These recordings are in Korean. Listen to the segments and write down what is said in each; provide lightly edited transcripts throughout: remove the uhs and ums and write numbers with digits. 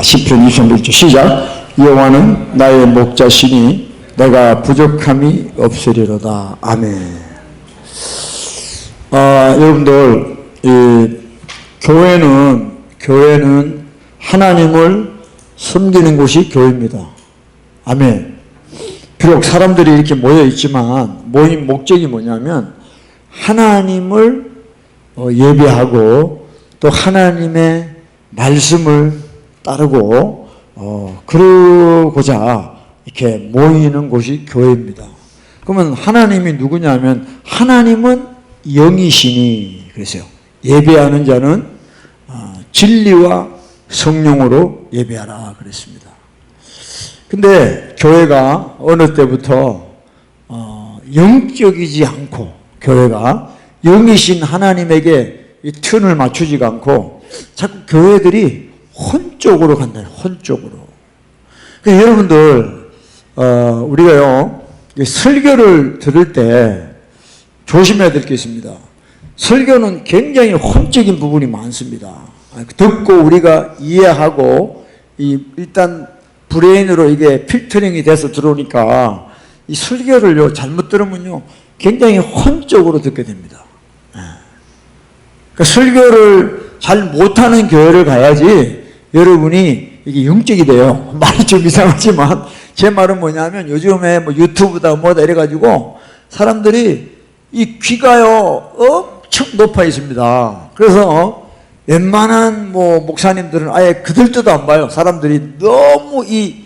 시편 23편 시작. 여호와는 나의 목자시니 내가 부족함이 없으리로다. 아멘. 여러분들, 교회는 하나님을 섬기는 곳이 교회입니다. 아멘. 비록 사람들이 이렇게 모여 있지만 모임 목적이 뭐냐면 하나님을 예배하고 또 하나님의 말씀을 따르고 그러고자 이렇게 모이는 곳이 교회입니다. 그러면 하나님이 누구냐면 하나님은 영이시니 그랬어요. 예배하는 자는 진리와 성령으로 예배하라 그랬습니다. 근데 교회가 어느 때부터 영적이지 않고 교회가 영이신 하나님에게 이 튼을 맞추지가 않고 자꾸 교회들이 혼쪽으로 간다. 혼쪽으로. 그러니까 여러분들 우리가요 설교를 들을 때 조심해야 될 게 있습니다. 설교는 굉장히 혼적인 부분이 많습니다. 듣고 우리가 이해하고 일단 브레인으로 이게 필터링이 돼서 들어오니까 이 설교를요 잘못 들으면요 굉장히 혼적으로 듣게 됩니다. 그러니까 설교를 잘 못하는 교회를 가야지 여러분이 이게 영적이 돼요. 말이 좀 이상하지만 제 말은 뭐냐면 요즘에 뭐 유튜브다 뭐다 이래가지고 사람들이 이 귀가요 엄청 높아 있습니다. 그래서 웬만한 뭐 목사님들은 아예 그들 뜻도 안 봐요. 사람들이 너무 이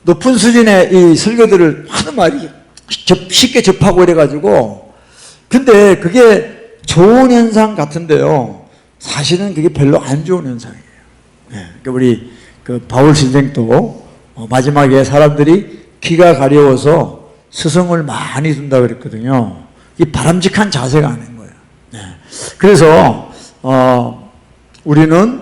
높은 수준의 이 설교들을 하는 말이 쉽게 접하고 이래가지고 근데 그게 좋은 현상 같은데요. 사실은 그게 별로 안 좋은 현상이에요. 그러니까 우리 그 바울 선생도 마지막에 사람들이 귀가 가려워서 스승을 많이 둔다 그랬거든요. 이 바람직한 자세가 아닌 거예요. 그래서 우리는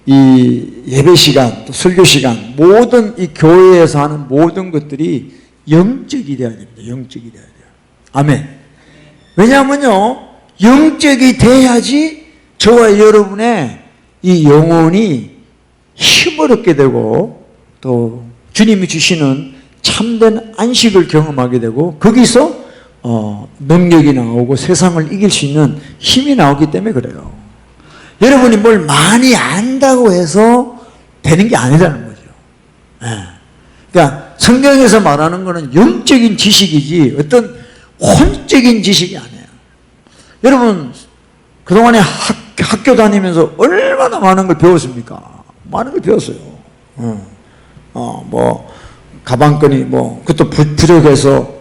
이 예배 시간, 또 설교 시간, 모든 이 교회에서 하는 모든 것들이 영적이 되어야 됩니다. 영적이 되어야 돼요. 아멘. 왜냐하면요, 영적이 돼야지 저와 여러분의 이 영혼이 힘을 얻게 되고 또 주님이 주시는 참된 안식을 경험하게 되고 거기서 능력이 나오고 세상을 이길 수 있는 힘이 나오기 때문에 그래요. 여러분이 뭘 많이 안다고 해서 되는 게 아니라는 거죠. 그러니까 성경에서 말하는 거는 영적인 지식이지 어떤 혼적인 지식이 아니에요. 여러분 그동안에 학교 다니면서 얼마나 많은 걸 배웠습니까? 많은 걸 배웠어요. 뭐 가방끈이 뭐 그것도 부족해서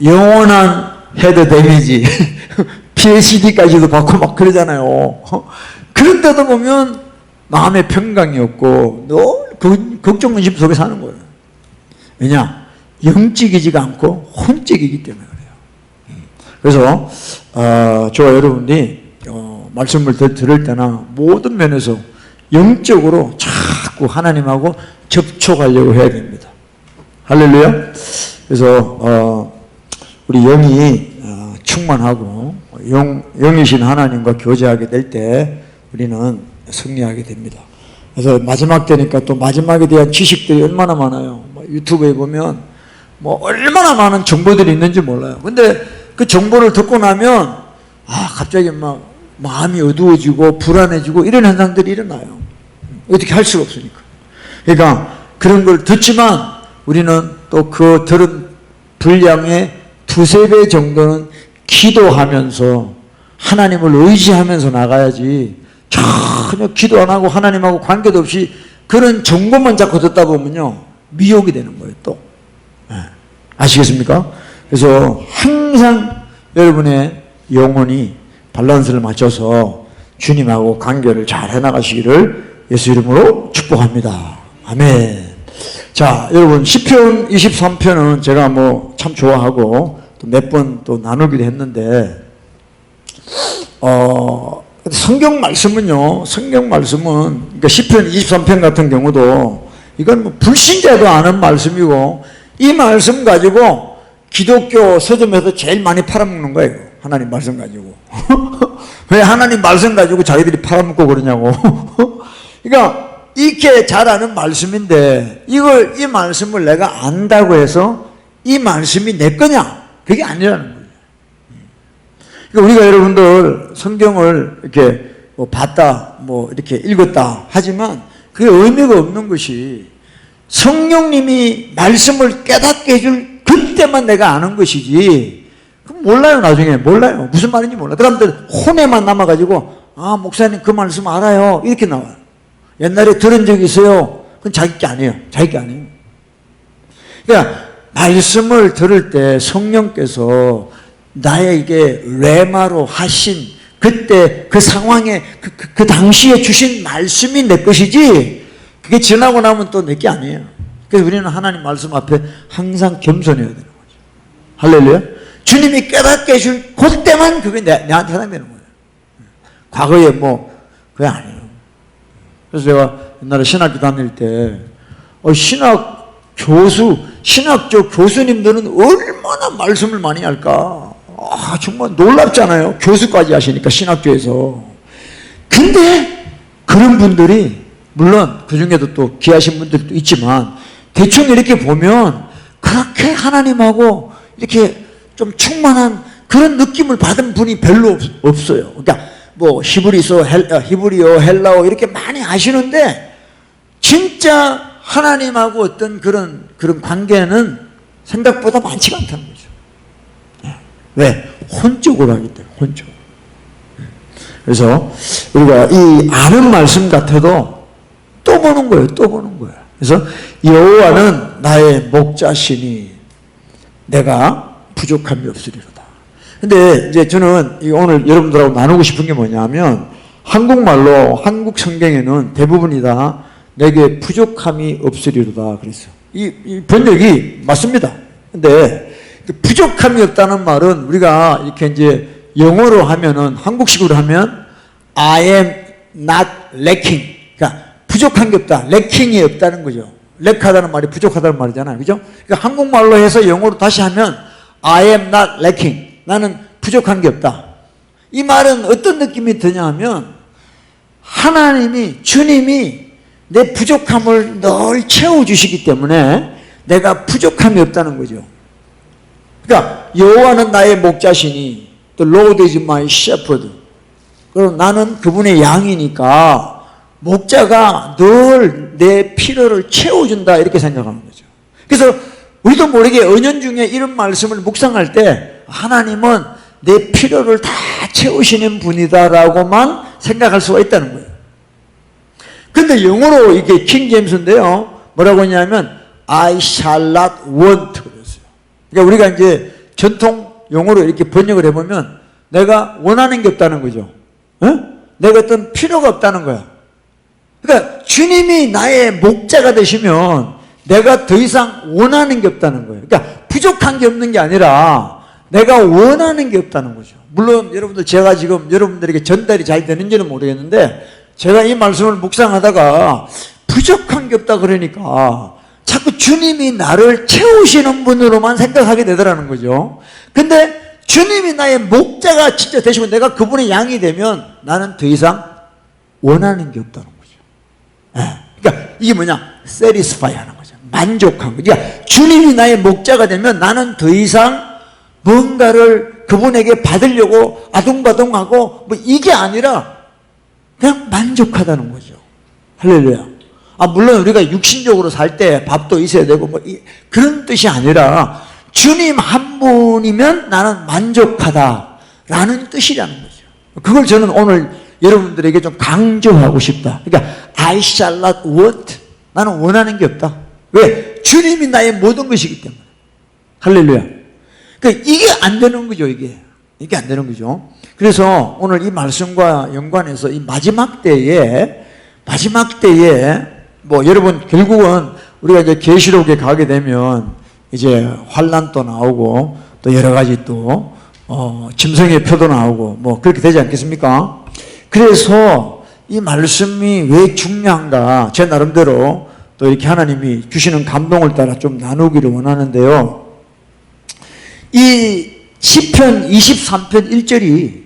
영원한 헤드 데미지 PhD까지도 받고 막 그러잖아요. 그런 때도 보면 마음의 평강이 없고 늘 걱정 근심 속에 사는 거예요. 왜냐? 영적이지가 않고 혼적이기 때문에 그래요. 그래서 저와 여러분이 말씀을 들을 때나 모든 면에서 영적으로 자꾸 하나님하고 접촉하려고 해야 됩니다. 할렐루야. 그래서 우리 영이 충만하고 영이신 하나님과 교제하게 될 때 우리는 승리하게 됩니다. 그래서 마지막 되니까 또 마지막에 대한 지식들이 얼마나 많아요. 유튜브에 보면 뭐 얼마나 많은 정보들이 있는지 몰라요. 근데 그 정보를 듣고 나면 갑자기 막 마음이 어두워지고 불안해지고 이런 현상들이 일어나요. 어떻게 할 수가 없으니까. 그러니까 그런 걸 듣지만 우리는 또 그 들은 분량의 2~3배 정도는 기도하면서 하나님을 의지하면서 나가야지 전혀 기도 안 하고 하나님하고 관계도 없이 그런 정보만 자꾸 듣다 보면요 미혹이 되는 거예요. 또 아시겠습니까? 그래서 항상 여러분의 영혼이 밸런스를 맞춰서 주님하고 관계를 잘 해나가시기를 예수 이름으로 축복합니다. 아멘. 자, 여러분 시편 23편은 제가 뭐 참 좋아하고 또 몇 번 또 나누기도 했는데 성경 말씀은요. 그러니까 시편 23편 같은 경우도 이건 뭐 불신자도 아는 말씀이고 이 말씀 가지고 기독교 서점에서 제일 많이 팔아먹는 거예요. 하나님 말씀 가지고. 왜 하나님 말씀 가지고 자기들이 팔아먹고 그러냐고. 그러니까 이렇게 잘 아는 말씀인데 이 말씀을 내가 안다고 해서 이 말씀이 내 거냐? 그게 아니라는 거예요. 그러니까 우리가 여러분들 성경을 이렇게 뭐 봤다, 뭐 이렇게 읽었다 하지만 그게 의미가 없는 것이 성령님이 말씀을 깨닫게 해줄 그때만 내가 아는 것이지 그럼 몰라요. 나중에 몰라요. 무슨 말인지 몰라. 그 사람들 혼에만 남아가지고 아 목사님 그 말씀 알아요 이렇게 나와요. 옛날에 들은 적이 있어요. 그건 자기 게 아니에요. 자기 게 아니에요. 그러니까 말씀을 들을 때 성령께서 나에게 레마로 하신 그때 그 상황에 그 당시에 주신 말씀이 내 것이지 그게 지나고 나면 또 내 게 아니에요. 그래서 우리는 하나님 말씀 앞에 항상 겸손해야 되는 거죠. 할렐루야. 주님이 깨닫게 해줄 그때만 그게 내한테 해당되는 거예요. 과거에 뭐 그게 아니에요. 그래서 제가 옛날에 신학교 다닐 때 신학교 교수님들은 얼마나 말씀을 많이 할까. 정말 놀랍잖아요. 교수까지 하시니까 신학교에서. 근데 그런 분들이 물론 그 중에도 또 귀하신 분들도 있지만 대충 이렇게 보면 그렇게 하나님하고 이렇게 좀 충만한 그런 느낌을 받은 분이 별로 없어요. 그러니까 뭐 히브리어, 헬라어 이렇게 많이 하시는데 진짜 하나님하고 어떤 그런 관계는 생각보다 많지가 않다는 거죠. 왜? 혼적으로 하기 때문에 혼적으로. 그래서 우리가 이 아는 말씀 같아도 또 보는 거예요. 또 보는 거예요. 그래서 여호와는 나의 목자시니 내가 부족함이 없으리로다. 근데 이제 저는 오늘 여러분들하고 나누고 싶은 게 뭐냐면 한국말로 한국 성경에는 대부분이 다 내게 부족함이 없으리로다 그랬어요. 이 번역이 맞습니다. 근데 부족함이 없다는 말은 우리가 이렇게 이제 영어로 하면은 한국식으로 하면 I am not lacking. 그러니까 부족한 게 없다. lacking이 없다는 거죠. lack하다는 말이 부족하다는 말이잖아요. 그죠? 그러니까 한국말로 해서 영어로 다시 하면 I am not lacking. 나는 부족한 게 없다. 이 말은 어떤 느낌이 드냐 하면 하나님이 주님이 내 부족함을 늘 채워주시기 때문에 내가 부족함이 없다는 거죠. 그러니까 여호와는 나의 목자시니 The Lord is my shepherd. 그럼 나는 그분의 양이니까 목자가 늘 내 필요를 채워준다 이렇게 생각하는 거죠. 그래서 우리도 모르게 은연중에 이런 말씀을 묵상할 때 하나님은 내 필요를 다 채우시는 분이다라고만 생각할 수가 있다는 거예요. 근데 영어로 이게 킹 제임스인데요. 뭐라고 했냐면 I shall not want 그랬어요. 그러니까 우리가 이제 전통 영어로 이렇게 번역을 해보면 내가 원하는 게 없다는 거죠. 내가 어떤 필요가 없다는 거야. 그러니까 주님이 나의 목자가 되시면 내가 더 이상 원하는 게 없다는 거예요. 그러니까 부족한 게 없는 게 아니라 내가 원하는 게 없다는 거죠. 물론 여러분들 제가 지금 여러분들에게 전달이 잘 되는지는 모르겠는데 제가 이 말씀을 묵상하다가 부족한 게 없다 그러니까 자꾸 주님이 나를 채우시는 분으로만 생각하게 되더라는 거죠. 근데 주님이 나의 목자가 진짜 되시면 내가 그분의 양이 되면 나는 더 이상 원하는 게 없다는 거죠. 그러니까 이게 뭐냐? satisfy 하는 거죠. 만족한 거죠. 그러니까 주님이 나의 목자가 되면 나는 더 이상 뭔가를 그분에게 받으려고 아둥바둥하고 뭐 이게 아니라 그냥 만족하다는 거죠. 할렐루야. 물론 우리가 육신적으로 살 때 밥도 있어야 되고 뭐 그런 뜻이 아니라 주님 한 분이면 나는 만족하다라는 뜻이라는 거죠. 그걸 저는 오늘 여러분들에게 좀 강조하고 싶다. 그러니까 I shall not want. 나는 원하는 게 없다. 왜? 주님이 나의 모든 것이기 때문에. 할렐루야. 그러니까 이게 안 되는 거죠. 이게 안 되는 거죠. 그래서 오늘 이 말씀과 연관해서 이 마지막 때에 뭐 여러분 결국은 우리가 이제 계시록에 가게 되면 이제 환난도 나오고 또 여러 가지 또 짐승의 표도 나오고 뭐 그렇게 되지 않겠습니까? 그래서 이 말씀이 왜 중요한가 제 나름대로 또 이렇게 하나님이 주시는 감동을 따라 좀 나누기를 원하는데요. 이 시편 23편 1절이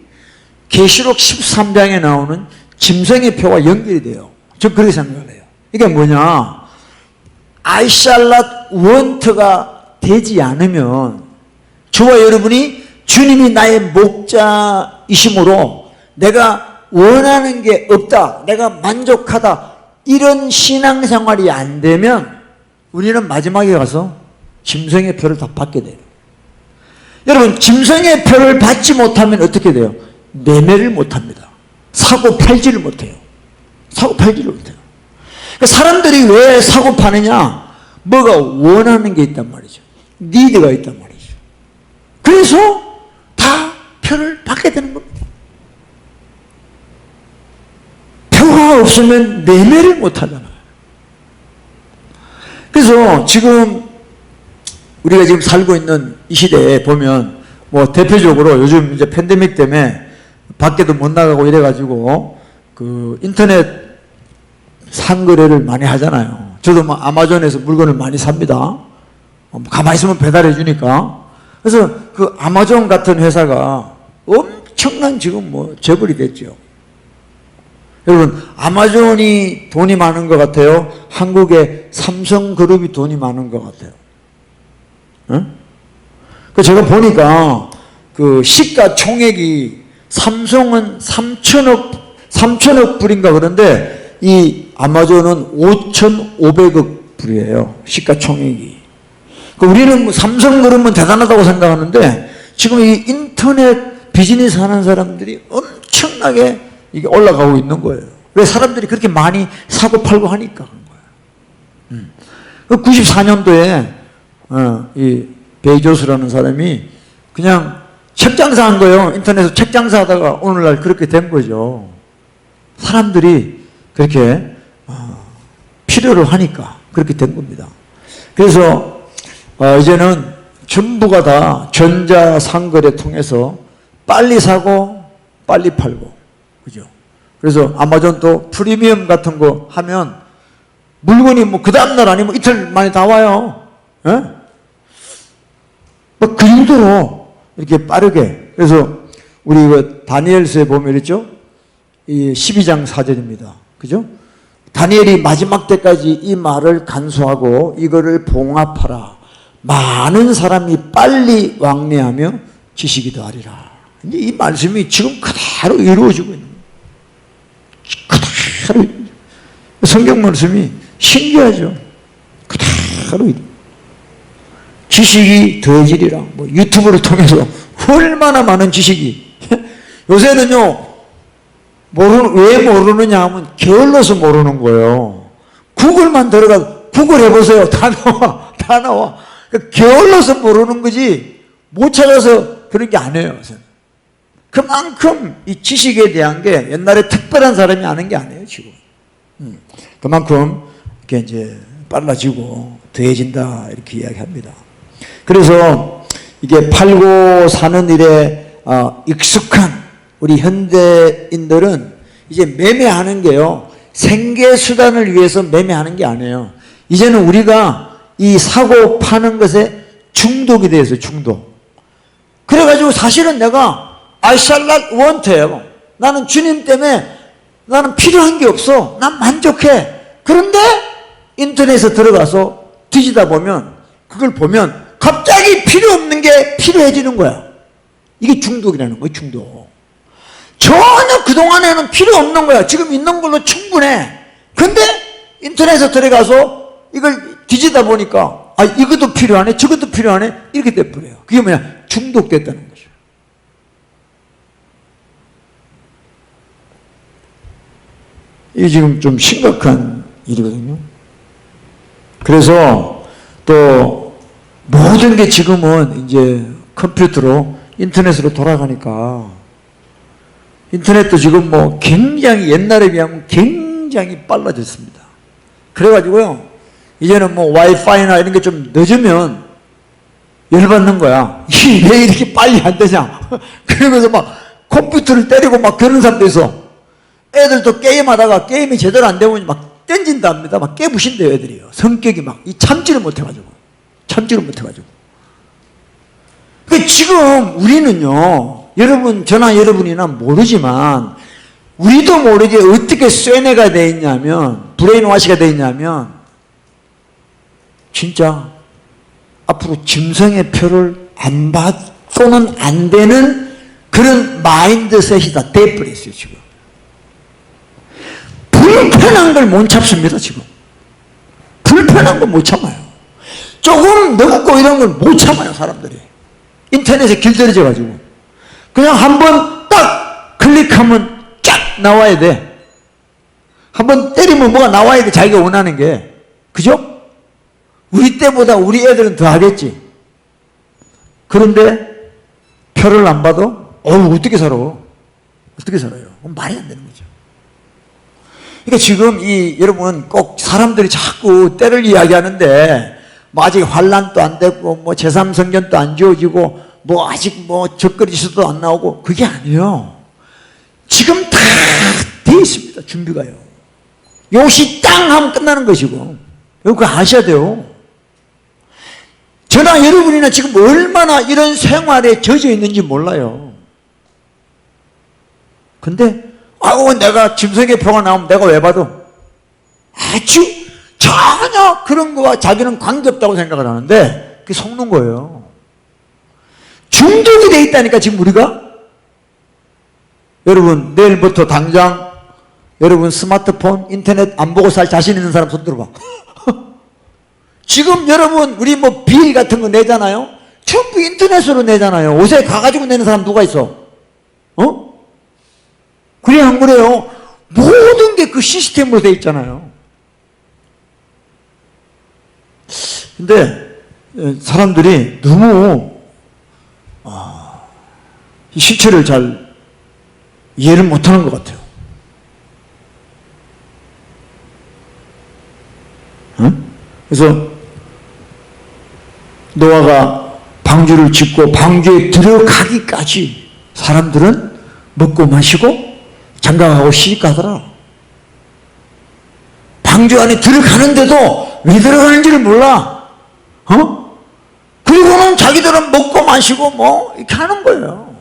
계시록 13장에 나오는 짐승의 표와 연결이 돼요. 저 그렇게 생각을 해요. 이게 뭐냐? I shall not want가 되지 않으면 저와 여러분이 주님이 나의 목자이심으로 내가 원하는 게 없다, 내가 만족하다, 이런 신앙생활이 안 되면 우리는 마지막에 가서 짐승의 표를 다 받게 돼요. 여러분, 짐승의 표를 받지 못하면 어떻게 돼요? 매매를 못합니다. 사고 팔지를 못해요. 사고 팔지를 못해요. 그러니까 사람들이 왜 사고 파느냐? 뭐가 원하는 게 있단 말이죠. 니드가 있단 말이죠. 그래서 다 표를 받게 되는 겁니다. 표가 없으면 매매를 못 하잖아요. 그래서 지금 우리가 지금 살고 있는 이 시대에 보면 뭐 대표적으로 요즘 이제 팬데믹 때문에 밖에도 못 나가고 이래가지고 그 인터넷 상거래를 많이 하잖아요. 저도 뭐 아마존에서 물건을 많이 삽니다. 가만히 있으면 배달해 주니까. 그래서 그 아마존 같은 회사가 엄청난 지금 뭐 재벌이 됐죠. 여러분, 아마존이 돈이 많은 것 같아요? 한국의 삼성그룹이 돈이 많은 것 같아요? 응? 그 제가 보니까 그 시가총액이 삼성은 3천억 불인가 그런데 이 아마존은 5,500억 불이에요. 시가총액이. 그 우리는 뭐 삼성그룹은 대단하다고 생각하는데 지금 이 인터넷 비즈니스 하는 사람들이 엄청나게 이게 올라가고 있는 거예요. 왜? 사람들이 그렇게 많이 사고 팔고 하니까 그런 거예요. 94년도에 이 베이조스라는 사람이 그냥 책 장사한 거예요. 인터넷에서 책 장사하다가 오늘날 그렇게 된 거죠. 사람들이 그렇게 필요를 하니까 그렇게 된 겁니다. 그래서 이제는 전부가 다 전자상거래 통해서 빨리 사고 빨리 팔고, 그죠? 그래서 아마존도 프리미엄 같은 거 하면 물건이 뭐 그 다음날 아니면 이틀 만에 다 와요. 예? 뭐 그 정도로 이렇게 빠르게. 그래서 우리 그 다니엘서에 보면 있죠? 이 12장 4절입니다. 그죠? 다니엘이 마지막 때까지 이 말을 간수하고 이거를 봉합하라. 많은 사람이 빨리 왕래하며 지식이 더하리라. 이제 이 말씀이 지금 그대로 이루어지고 있는 거예요. 그대로. 성경 말씀이 신기하죠? 그대로. 지식이 더해지리라. 뭐 유튜브를 통해서 얼마나 많은 지식이. 요새는요, 왜 모르느냐 하면 게을러서 모르는 거예요. 구글만 들어가서 구글 해보세요. 다 나와. 다 나와. 게을러서 모르는 거지 못 찾아서 그런 게 아니에요. 그만큼 이 지식에 대한 게 옛날에 특별한 사람이 아는 게 아니에요, 지금. 그만큼 이렇게 이제 빨라지고 더해진다 이렇게 이야기합니다. 그래서 이게 팔고 사는 일에 익숙한 우리 현대인들은 이제 매매하는 게요, 생계 수단을 위해서 매매하는 게 아니에요. 이제는 우리가 이 사고 파는 것에 중독이 되어서 중독. 그래가지고 사실은 내가 I shall not want예요. 나는 주님 때문에 나는 필요한 게 없어. 난 만족해. 그런데 인터넷에 들어가서 뒤지다 보면 그걸 보면 갑자기 필요 없는 게 필요해지는 거야. 이게 중독이라는 거예요, 중독. 전혀 그동안에는 필요 없는 거야. 지금 있는 걸로 충분해. 근데 인터넷에 들어가서 이걸 뒤지다 보니까 이것도 필요하네, 저것도 필요하네, 이렇게 돼버려요. 그게 뭐냐? 중독됐다는 거죠. 이게 지금 좀 심각한 일이거든요. 그래서 또 모든 게 지금은 이제 컴퓨터로 인터넷으로 돌아가니까 인터넷도 지금 뭐 굉장히 옛날에 비하면 굉장히 빨라졌습니다. 그래가지고요, 이제는 뭐 와이파이나 이런 게 좀 늦으면 열받는 거야. 왜 이렇게 빨리 안 되냐. 그러면서 막 컴퓨터를 때리고 막 그런 사람도 있어. 애들도 게임하다가 게임이 제대로 안 되면 막 땡진답니다. 막 깨부신대요, 애들이요. 성격이 막 참지를 못해가지고. 그 지금 우리는요, 여러분, 저나 여러분이나 모르지만 우리도 모르게 어떻게 쇠뇌가 되어 있냐면 브레인워시가 되어 있냐면 진짜 앞으로 짐승의 표를 안 받고는 안 되는 그런 마인드셋이다 돼버렸어요. 지금 불편한 걸 못 참습니다. 지금 불편한 걸 못 참아요. 조금 넓고 이런 걸 못 참아요. 사람들이 인터넷에 길들여져 가지고 그냥 한번 딱 클릭하면 쫙 나와야 돼. 한번 때리면 뭐가 나와야 돼. 자기가 원하는 게. 그죠? 우리 때보다 우리 애들은 더 하겠지. 그런데 표를 안 봐도 어떻게 살아? 어떻게 살아요? 말이 안 되는 거죠. 그러니까 지금 여러분 꼭 사람들이 자꾸 때를 이야기하는데 뭐 아직 환란도 안 됐고 뭐 제3성전도 안 지어지고 뭐 아직 뭐 적그리스도 안 나오고 그게 아니에요. 지금 다 돼 있습니다. 준비가요. 요시 땅 하면 끝나는 것이고 그거 아셔야 돼요. 저나 여러분이나 지금 얼마나 이런 생활에 젖어 있는지 몰라요. 근데 내가 짐승의 표가 나오면 내가 왜 봐도 아주 전혀 그런 거와 자기는 관계없다고 생각을 하는데 그게 속는 거예요. 중독이 돼 있다니까 지금 우리가. 여러분 내일부터 당장 여러분 스마트폰 인터넷 안 보고 살 자신 있는 사람 손 들어봐. 지금 여러분 우리 뭐 비일 같은 거 내잖아요. 전부 인터넷으로 내잖아요. 옷에 가가지고 내는 사람 누가 있어? 그래 안 그래요? 모든 게 그 시스템으로 돼 있잖아요. 근데 사람들이 너무 이 실체를 잘 이해를 못하는 것 같아요. 그래서 노아가 방주를 짓고 방주에 들어가기까지 사람들은 먹고 마시고 장가가고 시집가더라. 방주 안에 들어가는데도 왜 들어가는지를 몰라. 그리고는 자기들은 먹고 마시고 뭐 이렇게 하는 거예요.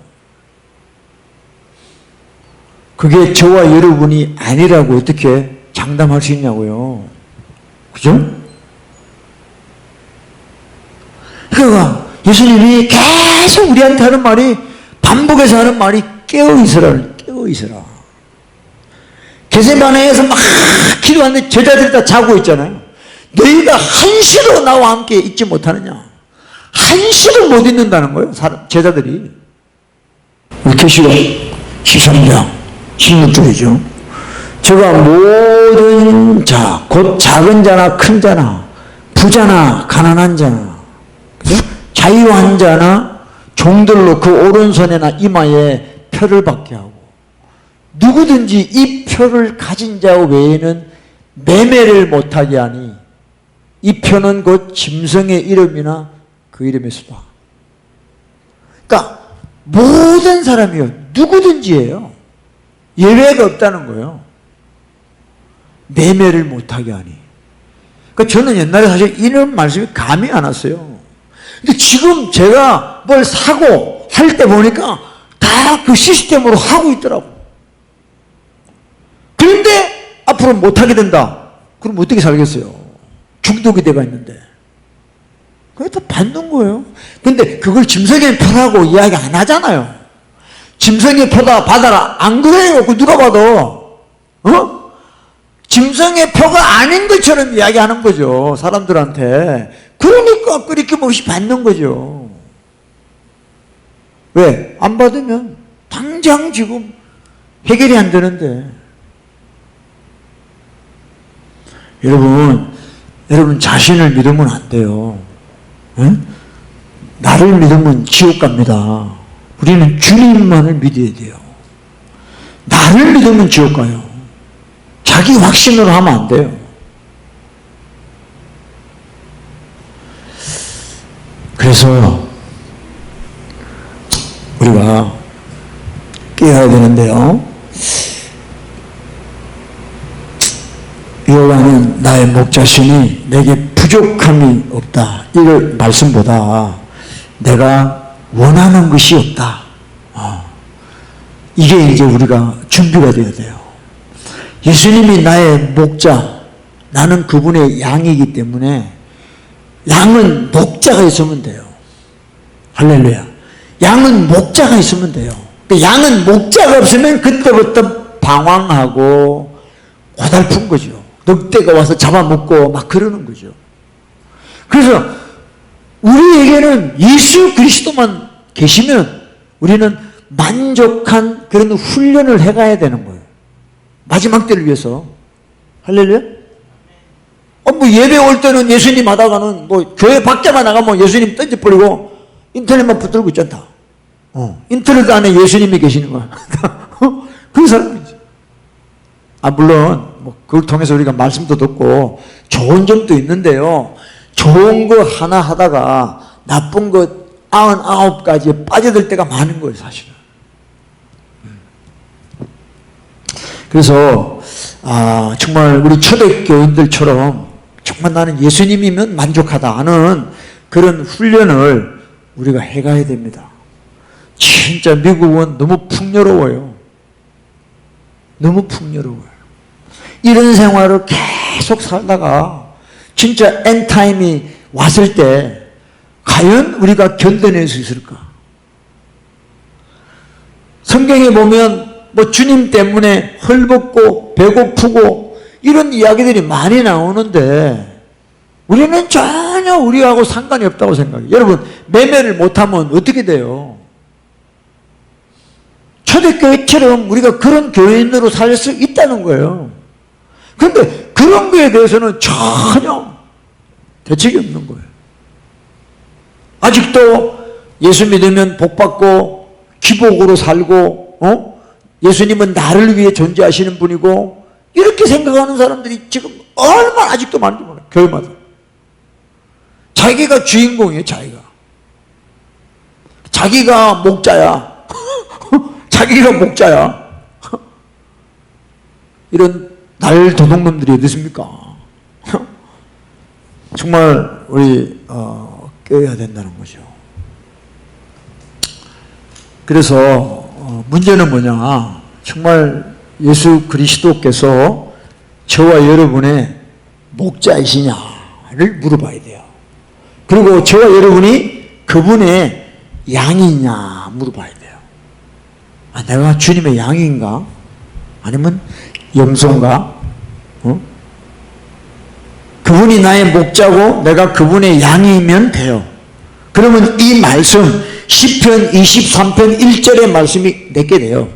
그게 저와 여러분이 아니라고 어떻게 장담할 수 있냐고요. 그죠? 그러니까 예수님이 계속 우리한테 하는 말이 반복해서 하는 말이 깨어있으라. 깨어있으라. 게세마네에서 막 기도하는데 제자들이 다 자고 있잖아요. 너희가 한시로 나와 함께 있지 못하느냐. 한시로 못 있는다는 거예요. 제자들이. 계시록 13장 16절이죠. 저가 모든 자, 곧 작은 자나 큰 자나 부자나 가난한 자나 그죠? 자유한 자나 종들로 그 오른손에나 이마에 표를 받게 하고 누구든지 이 표를 가진 자 외에는 매매를 못하게 하니 이 표는 곧 짐승의 이름이나 그 이름의 수다. 그러니까 모든 사람이요. 누구든지예요. 예외가 없다는 거예요. 매매를 못하게 하니. 그러니까 저는 옛날에 사실 이런 말씀이 감이 안 왔어요. 근데 지금 제가 뭘 사고 할 때 보니까 다 그 시스템으로 하고 있더라고. 그런데 앞으로 못하게 된다. 그럼 어떻게 살겠어요? 중독이 돼가 있는데. 그게 다 받는 거예요. 근데 그걸 짐승의 표라고 이야기 안 하잖아요. 짐승의 표다 받아라. 안 그래요. 그 누가 봐도. 짐승의 표가 아닌 것처럼 이야기하는 거죠. 사람들한테. 그러니까 끊임없이 받는 거죠. 왜? 안 받으면 당장 지금 해결이 안 되는데. 여러분 자신을 믿으면 안 돼요. 응? 나를 믿으면 지옥 갑니다. 우리는 주님만을 믿어야 돼요. 나를 믿으면 지옥 가요. 자기 확신으로 하면 안 돼요. 그래서 우리가 깨어야 되는데요. 여호와는 나의 목자시니 내게 부족함이 없다. 이걸 말씀보다 내가 원하는 것이 없다. 이게 이제 우리가 준비가 되어야 돼요. 예수님이 나의 목자, 나는 그분의 양이기 때문에 양은 목자가 있으면 돼요. 할렐루야. 양은 목자가 있으면 돼요. 양은 목자가 없으면 그때부터 방황하고 고달픈 거죠. 늑대가 와서 잡아먹고 막 그러는 거죠. 그래서 우리에게는 예수 그리스도만 계시면 우리는 만족한 그런 훈련을 해가야 되는 거예요. 마지막 때를 위해서. 할렐루야. 뭐 예배 올 때는 예수님 하다가는 뭐 교회 밖에만 나가면 예수님 던져버리고 인터넷만 붙들고 있잖아. 인터넷 안에 예수님이 계시는 거야. 그 사람이지. 물론 뭐 그걸 통해서 우리가 말씀도 듣고 좋은 점도 있는데요. 좋은 거 하나 하다가 나쁜 거 99가지에 빠져들 때가 많은 거예요, 사실은. 그래서 정말 우리 초대교인들처럼 정말 나는 예수님이면 만족하다 하는 그런 훈련을 우리가 해가야 됩니다. 진짜 미국은 너무 풍요로워요. 너무 풍요로워요. 이런 생활을 계속 살다가 진짜 엔타임이 왔을 때 과연 우리가 견뎌낼 수 있을까? 성경에 보면 뭐 주님 때문에 헐벗고 배고프고 이런 이야기들이 많이 나오는데 우리는 전혀 우리하고 상관이 없다고 생각해요. 여러분, 매매를 못하면 어떻게 돼요? 초대교회처럼 우리가 그런 교인으로 살 수 있다는 거예요. 그런데 그런 거에 대해서는 전혀 대책이 없는 거예요. 아직도 예수 믿으면 복받고 기복으로 살고 예수님은 나를 위해 존재하시는 분이고 이렇게 생각하는 사람들이 지금 얼마나 아직도 많은지 몰라요. 교회마다. 자기가 주인공이에요. 자기가 목자야. 자기가 목자야. 이런 날 도둑놈들이 어디 있습니까? 정말 우리 깨어야 된다는 거죠. 그래서 문제는 뭐냐, 정말 예수 그리스도께서 저와 여러분의 목자이시냐를 물어봐야 돼요. 그리고 저와 여러분이 그분의 양이냐 물어봐야 돼요. 내가 주님의 양인가? 아니면 염소인가? 그분이 나의 목자고 내가 그분의 양이면 돼요. 그러면 이 말씀 시편 23편 1절의 말씀이 내게 돼요.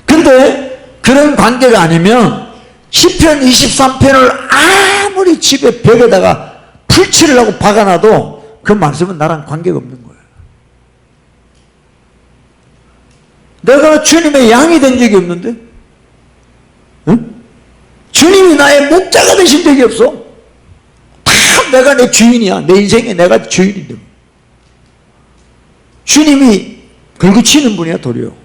근데 그런 관계가 아니면 시편 23편을 아무리 집에 벽에다가 풀칠을 하고 박아놔도 그 말씀은 나랑 관계가 없는 거예요. 내가 주님의 양이 된 적이 없는데, 응? 주님이 나의 목자가 되신 적이 없어. 다 내가 내 주인이야. 내 인생에 내가 주인인데. 주님이 걸고치는 분이야, 도리어.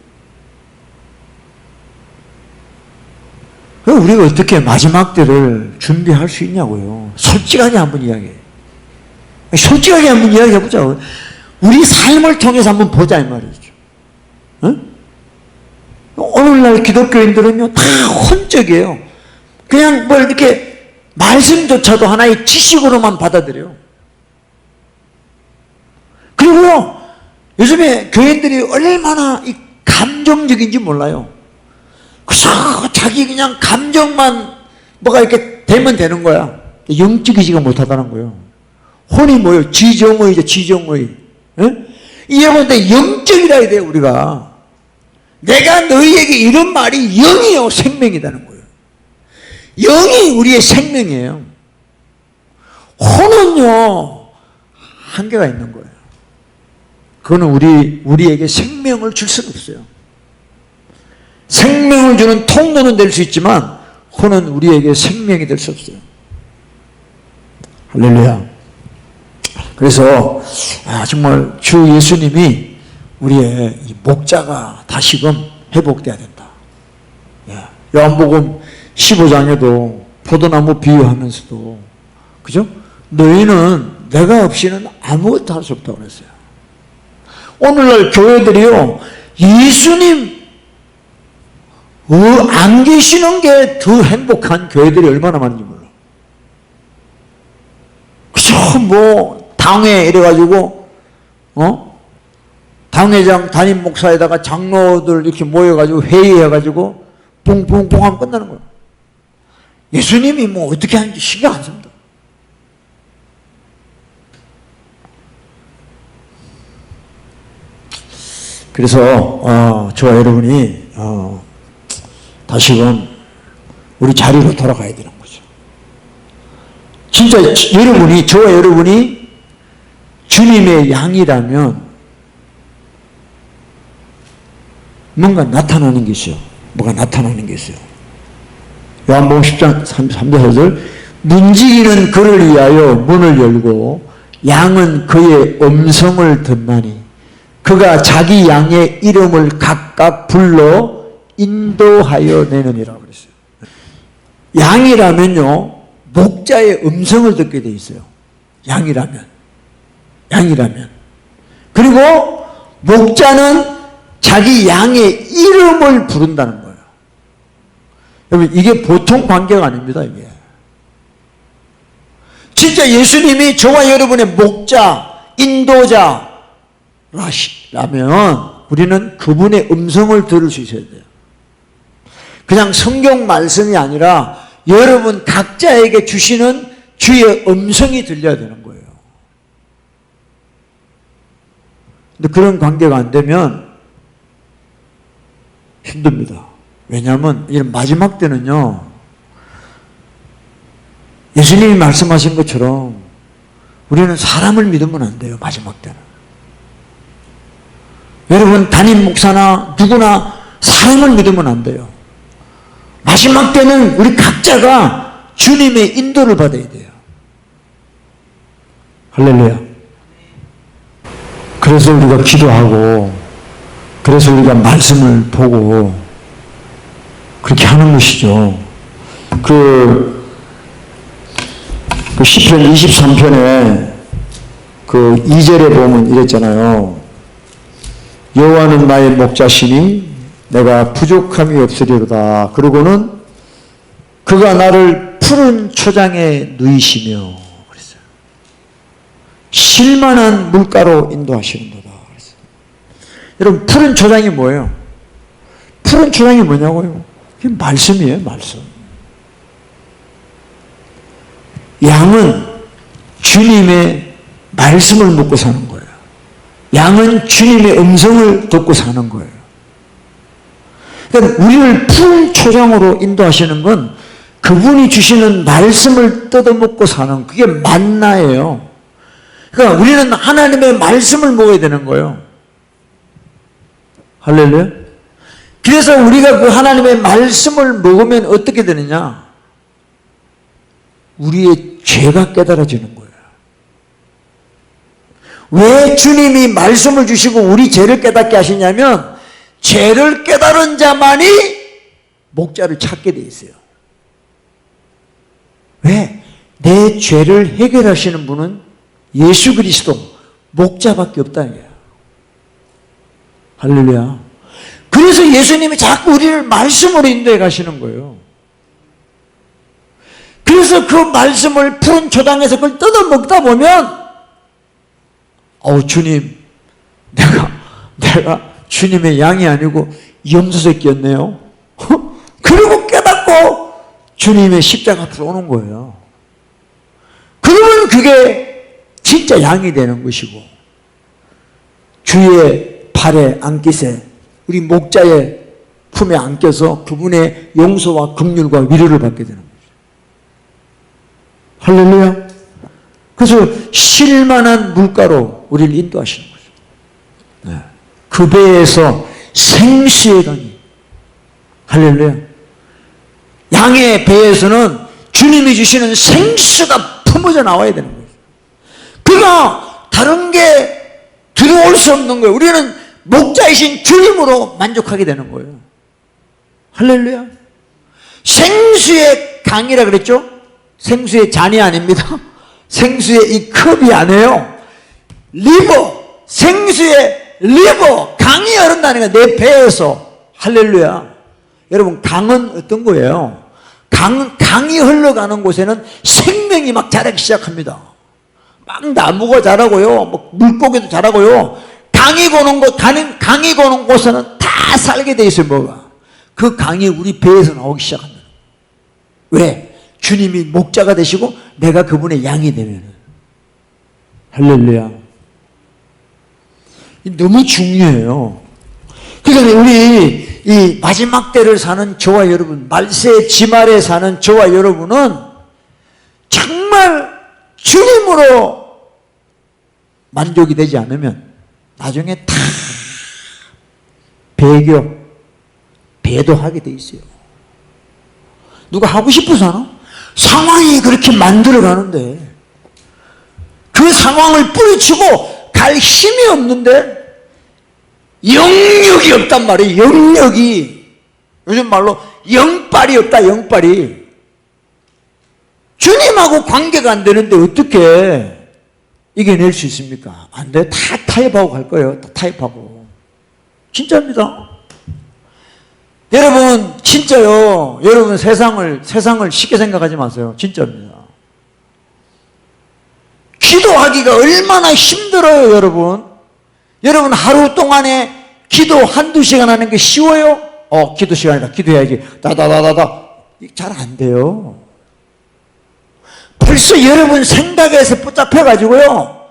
우리가 어떻게 마지막 때를 준비할 수 있냐고요. 솔직하게 한번 이야기해. 솔직하게 한번 이야기해보자. 우리 삶을 통해서 한번 보자, 이 말이죠. 응? 오늘날 기독교인들은요, 다 혼적이에요. 그냥 뭘 이렇게 말씀조차도 하나의 지식으로만 받아들여요. 그리고 요즘에 교인들이 얼마나 이 감정적인지 몰라요. 그래서 자기 그냥 감정만 뭐가 이렇게 되면 되는 거야. 영적이지가 못하다는 거예요. 혼이 뭐예요? 지정의죠, 지정의. 이해보는데 영적이라 해야 돼요, 우리가. 내가 너희에게 이런 말이 영이요, 생명이라는 거예요. 영이 우리의 생명이에요. 혼은요, 한계가 있는 거예요. 그거는 우리에게 생명을 줄 수는 없어요. 생명을 주는 통로는 될 수 있지만 혼은 우리에게 생명이 될 수 없어요. 할렐루야. 그래서 정말 주 예수님이 우리의 이 목자가 다시금 회복돼야 된다. 요한복음 15장에도 포도나무 비유하면서도, 그죠? 너희는 내가 없이는 아무것도 할 수 없다고 그랬어요. 오늘날 교회들이요, 예수님 안 계시는 게 더 행복한 교회들이 얼마나 많은지 몰라. 그저 뭐 당회 이래가지고 당회장 담임 목사에다가 장로들 이렇게 모여가지고 회의해가지고 뿡뿡뿡 하면 끝나는 거예요. 예수님이 뭐 어떻게 하는지 신경 안 씁니다. 그래서 저와 여러분이 다시금 우리 자리로 돌아가야 되는 거죠. 진짜 저와 여러분이 주님의 양이라면 뭔가 나타나는 게 있어요. 뭐가 나타나는 게 있어요. 요한복음 10장 3절 문지기는 그를 위하여 문을 열고 양은 그의 음성을 듣나니 그가 자기 양의 이름을 각각 불러 인도하여 내느니라 그랬어요. 양이라면요, 목자의 음성을 듣게 돼 있어요. 양이라면. 그리고 목자는 자기 양의 이름을 부른다는 거예요. 여러분, 이게 보통 관계가 아닙니다, 이게. 진짜 예수님이 저와 여러분의 목자, 인도자라면 우리는 그분의 음성을 들을 수 있어야 돼요. 그냥 성경 말씀이 아니라 여러분 각자에게 주시는 주의 음성이 들려야 되는 거예요. 근데 그런 관계가 안 되면 힘듭니다. 왜냐하면 이런 마지막 때는요, 예수님이 말씀하신 것처럼 우리는 사람을 믿으면 안 돼요. 마지막 때는. 여러분 담임 목사나 누구나 사람을 믿으면 안 돼요. 마지막 때는 우리 각자가 주님의 인도를 받아야 돼요. 할렐루야. 그래서 우리가 기도하고, 그래서 우리가 말씀을 보고 그렇게 하는 것이죠. 그 시편 23편에 그 2절에 보면 이랬잖아요. 여호와는 나의 목자시니 내가 부족함이 없으리로다. 그러고는 그가 나를 푸른 초장에 누이시며 그랬어요. 쉴만한 물가로 인도하시는도다 그랬어요. 여러분, 푸른 초장이 뭐예요? 푸른 초장이 뭐냐고요? 그게 말씀이에요, 말씀. 양은 주님의 말씀을 먹고 사는 거예요. 양은 주님의 음성을 듣고 사는 거예요. 그러니까 우리를 푸른 초장으로 인도하시는 건 그분이 주시는 말씀을 뜯어먹고 사는, 그게 만나예요. 그러니까 우리는 하나님의 말씀을 먹어야 되는 거예요. 할렐루야. 그래서 우리가 그 하나님의 말씀을 먹으면 어떻게 되느냐? 우리의 죄가 깨달아지는 거예요. 왜 주님이 말씀을 주시고 우리 죄를 깨닫게 하시냐면, 죄를 깨달은 자만이 목자를 찾게 돼 있어요. 왜? 내 죄를 해결하시는 분은 예수 그리스도 목자밖에 없다 이거야. 할렐루야. 그래서 예수님이 자꾸 우리를 말씀으로 인도해 가시는 거예요. 그래서 그 말씀을 푸른 초장에서 그걸 뜯어먹다 보면, 주님, 내가 주님의 양이 아니고 염소 새끼였네요. 그리고 깨닫고 주님의 십자가 앞으로 오는 거예요. 그러면 그게 진짜 양이 되는 것이고, 주의 발에 안기세, 우리 목자의 품에 안겨서 그분의 용서와 긍휼과 위로를 받게 되는 거죠. 할렐루야. 그래서 쉴만한 물가로 우리를 인도하시는 거죠. 네. 그 배에서 생수의 강이, 할렐루야. 양의 배에서는 주님이 주시는 생수가 품어져 나와야 되는 거예요. 그가 다른 게 들어올 수 없는 거예요. 우리는 목자이신 주님으로 만족하게 되는 거예요. 할렐루야. 생수의 강이라 그랬죠? 생수의 잔이 아닙니다. 생수의 이 컵이 아니에요. 리버, 생수의 리버, 강이 흐른다는 거야. 내 배에서. 할렐루야. 여러분, 강은 어떤 거예요? 강이 흘러가는 곳에는 생명이 막 자라기 시작합니다. 막 나무가 자라고요, 뭐 물고기도 자라고요. 강이 고는 곳에는 다 살게 돼 있어요. 뭐가? 그 강이 우리 배에서 나오기 시작합니다. 왜? 주님이 목자가 되시고 내가 그분의 양이 되면. 할렐루야. 너무 중요해요. 그러니까 우리 이 마지막 때를 사는 저와 여러분, 말세 지말에 사는 저와 여러분은 정말 주님으로 만족이 되지 않으면 나중에 다 배도하게 돼 있어요. 누가 하고 싶어서 하나? 상황이 그렇게 만들어 가는데 그 상황을 뿌리치고 갈 힘이 없는데 영역이 없단 말이에요. 영역이. 요즘 말로 영빨이 없다. 영빨이. 주님하고 관계가 안 되는데 어떻게 이겨낼 수 있습니까? 안 돼. 다 타협하고 갈 거예요. 다 타협하고. 진짜입니다. 여러분, 진짜요. 여러분, 세상을 쉽게 생각하지 마세요. 진짜입니다. 기도하기가 얼마나 힘들어요, 여러분. 여러분, 하루 동안에 기도 한두 시간 하는 게 쉬워요? 기도 시간이다. 기도해야지. 다다다다다. 잘 안 돼요. 벌써 여러분 생각에서 붙잡혀가지고요.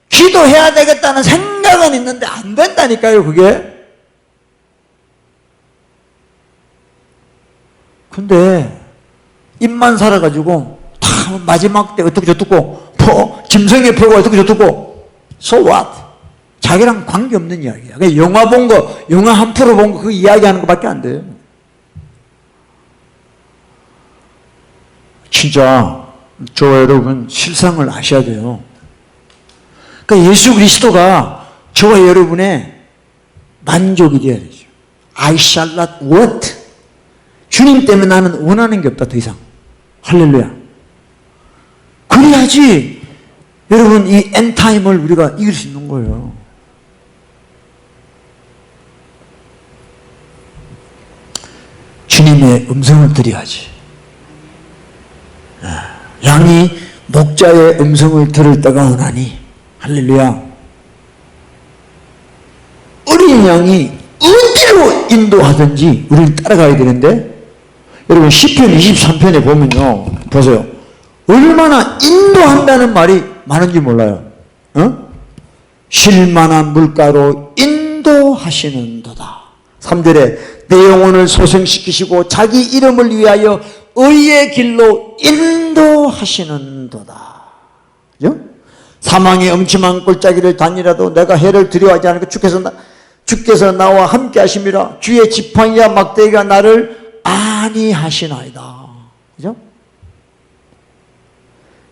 기도해야 되겠다는 생각은 있는데 안 된다니까요, 그게. 근데 입만 살아가지고 다 마지막 때 어떻게 저떻고 김성애 표가 어떻게 저떻고 so what? 자기랑 관계없는 이야기야. 그냥 영화 본 거, 영화 한 프로 본 거 그 이야기하는 것밖에 안 돼요. 진짜 저와 여러분 실상을 아셔야 돼요. 그러니까 예수 그리스도가 저와 여러분의 만족이 되어야 되죠. I shall not want. 주님 때문에 나는 원하는 게 없다, 더 이상. 할렐루야. 그래야지 여러분 이 엔타임을 우리가 이길 수 있는 거예요. 주님의 음성을 들어야지. 양이 목자의 음성을 들을 때가 오나니. 할렐루야. 어린 양이 어디로 인도하든지 우리를 따라가야 되는데, 여러분 시편 23편에 보면요, 보세요. 얼마나 인도한다는 말이 많은지 몰라요. 쉴만한 물가로 인도하시는도다. 3절에 내 영혼을 소생시키시고 자기 이름을 위하여 의의 길로 인도하시는도다. 그죠? 사망의 음침한 골짜기를 다니라도 내가 해를 두려워하지 않고 주께서 나와 함께 하심이라. 주의 지팡이와 막대기가 나를 안위하시나이다. 그죠?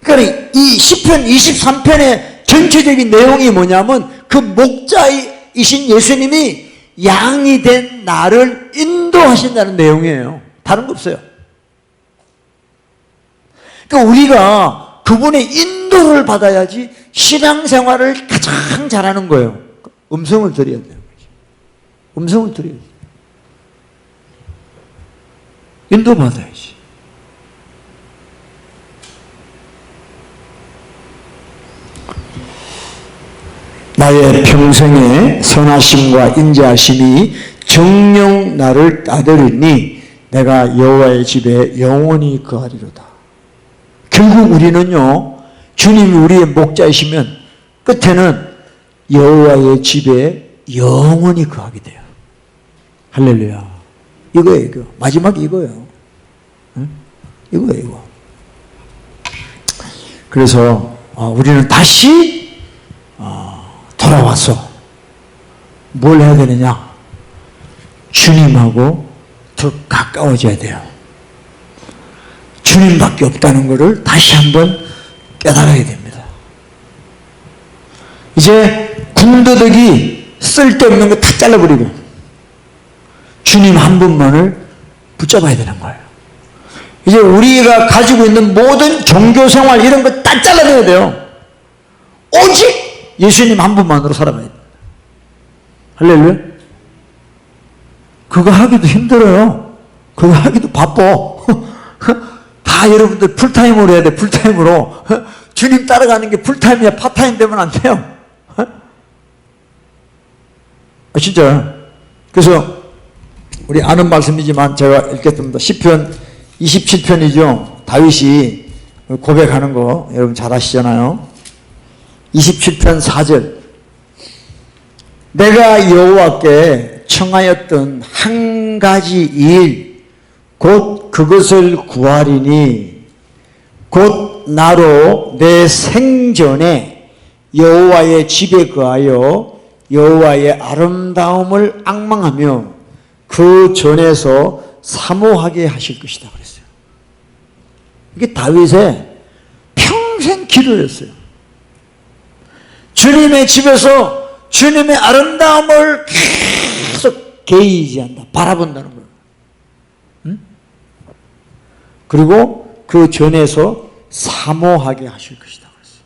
그러니까 이 시편 23편의 전체적인 내용이 뭐냐면 그 목자이신 예수님이 양이 된 나를 인도하신다는 내용이에요. 다른 거 없어요. 그러니까 우리가 그분의 인도를 받아야지 신앙생활을 가장 잘하는 거예요. 음성을 드려야 돼요. 음성을 드려야 돼요. 인도받아야지. 나의 평생의 선하심과 인자하심이 정녕 나를 따르리니 내가 여호와의 집에 영원히 거하리로다. 결국 우리는요, 주님이 우리의 목자이시면 끝에는 여호와의 집에 영원히 거하게 돼요. 할렐루야. 이거예요, 이거. 마지막이 이거예요. 응? 이거예요, 이거. 그래서 우리는 다시 돌아와서 뭘 해야 되느냐? 주님하고 더 가까워져야 돼요. 주님밖에 없다는 것을 다시 한번 깨달아야 됩니다. 이제 군더더기 쓸데없는 거 다 잘라버리고 주님 한 분만을 붙잡아야 되는 거예요. 이제 우리가 가지고 있는 모든 종교생활 이런 거 다 잘라내야 돼요. 오직 예수님 한 분만으로 살아가야 됩니다. 할렐루야. 그거 하기도 힘들어요. 그거 하기도 바빠. 다 여러분들 풀타임으로 해야 돼. 풀타임으로. 주님 따라가는 게 풀타임이야. 파타임 되면 안 돼요. 진짜. 그래서 우리 아는 말씀이지만 제가 읽겠습니다. 시편 27편이죠. 다윗이 고백하는 거 여러분 잘 아시잖아요. 27편 4절. 내가 여호와께 청하였던 한 가지 일 곧 그것을 구하리니 곧 나로 내 생전에 여호와의 집에 거하여 여호와의 아름다움을 앙망하며 그 전에서 사모하게 하실 것이다 그랬어요. 이게 다윗의 평생 기도였어요. 주님의 집에서 주님의 아름다움을 계속 게이지한다. 바라본다는 거예요. 응? 그리고 그 전에서 사모하게 하실 것이다 그랬어요.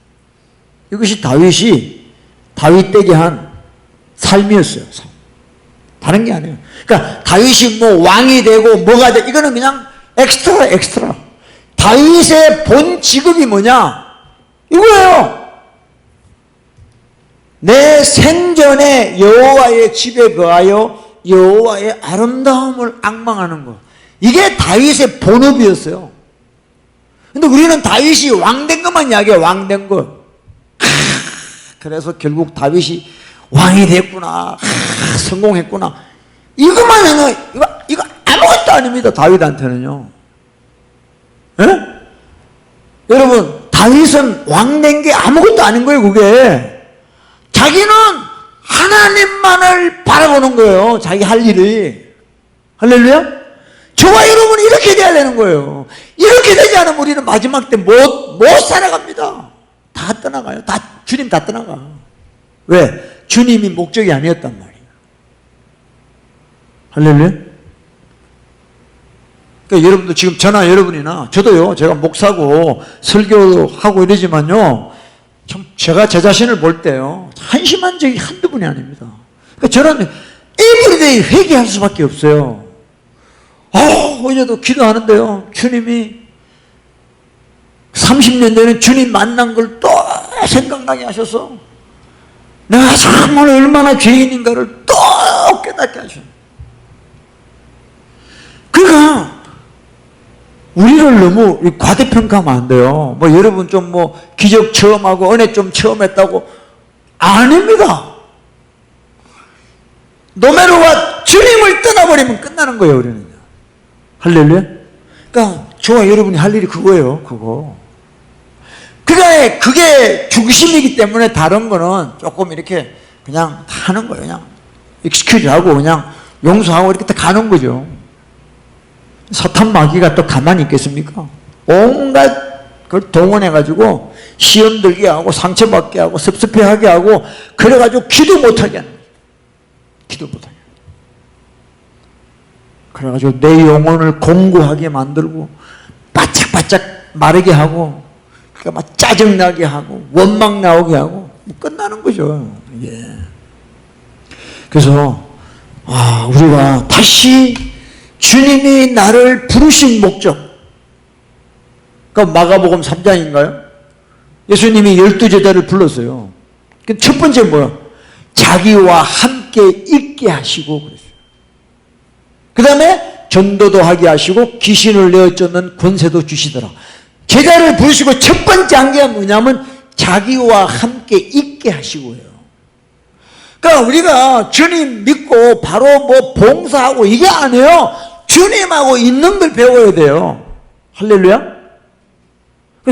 이것이 다윗이 다윗되게 한 삶이었어요. 다른 게 아니에요. 그러니까 다윗이 뭐 왕이 되고 뭐가 돼 이거는 그냥 엑스트라. 다윗의 본 직업이 뭐냐? 이거예요. 내 생전에 여호와의 집에 거하여 여호와의 아름다움을 앙망하는 것. 이게 다윗의 본업이었어요. 근데 우리는 다윗이 왕된 것만 이야기해요. 왕된 것. 그래서 결국 다윗이 왕이 됐구나. 성공했구나. 이것만 해도 이거 아무것도 아닙니다. 다윗한테는요. 예? 여러분 다윗은 왕된 게 아무것도 아닌 거예요. 그게 자기는 하나님만을 바라보는 거예요. 자기 할 일이. 할렐루야? 저와 여러분이 이렇게 돼야 되는 거예요. 이렇게 되지 않으면 우리는 마지막 때 못 살아갑니다. 다 떠나가요. 주님 다 떠나가. 왜? 주님이 목적이 아니었단 말이에요. 할렐루야? 그러니까 여러분도 지금 저나 여러분이나 저도요, 제가 목사고 설교하고 이러지만요, 참 제가 제 자신을 볼 때요, 한심한 적이 한두 분이 아닙니다. 그러니까 저는 에브리데이 회개할 수밖에 없어요. 어제도 기도하는데요, 주님이 30년 전에 주님 만난 걸 또 생각나게 하셔서 내가 정말 얼마나 죄인인가를 또 깨닫게 하셔요. 그러니까 우리를 너무 과대평가하면 안 돼요. 뭐 여러분 좀 뭐 기적 처음 하고 은혜 좀 처음 했다고. 아닙니다. 노메로와 주님을 떠나버리면 끝나는 거예요, 우리는. 할렐루야? 그러니까 저와 여러분이 할 일이 그거예요, 그거. 그게 중심이기 때문에 다른 거는 조금 이렇게 그냥 하는 거예요. 그냥 익스큐즈 하고 그냥 용서하고 이렇게 다 가는 거죠. 사탄 마귀가 또 가만히 있겠습니까? 온갖 걸 동원해가지고 시험 들게 하고 상처받게 하고 섭섭해하게 하고 그래가지고 기도 못하게 하는 거예요. 기도 못하게. 그래가지고 내 영혼을 공고하게 만들고 바짝바짝 마르게 하고 그러니까 막 짜증나게 하고 원망 나오게 하고 뭐 끝나는 거죠. 예. 그래서 우리가 다시 주님이 나를 부르신 목적, 그러니까 마가복음 3장인가요? 예수님이 12제자를 불렀어요. 첫 번째 뭐야? 자기와 함께 있게 하시고 그랬어요. 그 다음에 전도도 하게 하시고 귀신을 내어 쫓는 권세도 주시더라. 제자를 부르시고 첫 번째 한 게 뭐냐면 자기와 함께 있게 하시고요. 그러니까 우리가 주님 믿고 바로 뭐 봉사하고 이게 아니에요. 주님하고 있는 걸 배워야 돼요. 할렐루야?